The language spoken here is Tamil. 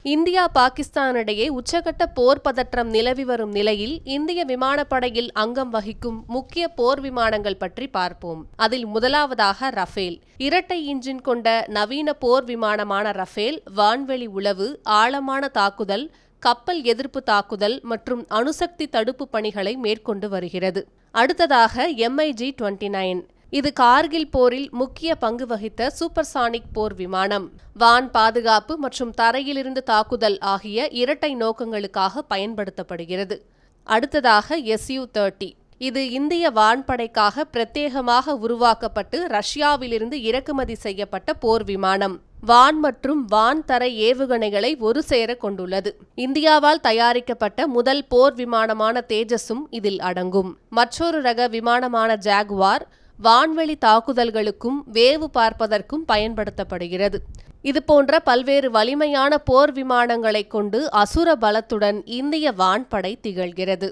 இந்தியா பாகிஸ்தானிடையே உச்சகட்ட போர் பதற்றம் நிலவி வரும் நிலையில் இந்திய விமானப்படையில் அங்கம் வகிக்கும் முக்கிய போர் விமானங்கள் பற்றி பார்ப்போம். அதில் முதலாவதாக ரஃபேல். இரட்டை இன்ஜின் கொண்ட நவீன போர் விமானமான ரஃபேல் வான்வெளி உளவு, ஆழமான தாக்குதல், கப்பல் எதிர்ப்பு தாக்குதல் மற்றும் அணுசக்தி தடுப்பு பணிகளை மேற்கொண்டு வருகிறது. அடுத்ததாக MiG-29. இது கார்கில் போரில் முக்கிய பங்கு வகித்த சூப்பர்சானிக் போர் விமானம். வான் பாதுகாப்பு மற்றும் தரையிலிருந்து தாக்குதல் ஆகிய இரட்டை நோக்கங்களுக்காக பயன்படுத்தப்படுகிறது. அடுத்ததாக Su-30. இது இந்திய வான்படைக்காக பிரத்யேகமாக உருவாக்கப்பட்டு ரஷ்யாவிலிருந்து இறக்குமதி செய்யப்பட்ட போர் விமானம். வான் மற்றும் வான் தரை ஏவுகணைகளை ஒரு சேர கொண்டுள்ளது. இந்தியாவால் தயாரிக்கப்பட்ட முதல் போர் விமானமான தேஜஸும் இதில் அடங்கும். மற்றொரு ரக விமானமான ஜாகுவார் வான்வெளி தாக்குதல்களுக்கும் வேவு பார்ப்பதற்கும் பயன்படுத்தப்படுகிறது. இதுபோன்ற பல்வேறு வலிமையான போர் விமானங்களைக் கொண்டு அசுர பலத்துடன் இந்திய வான்படை திகழ்கிறது.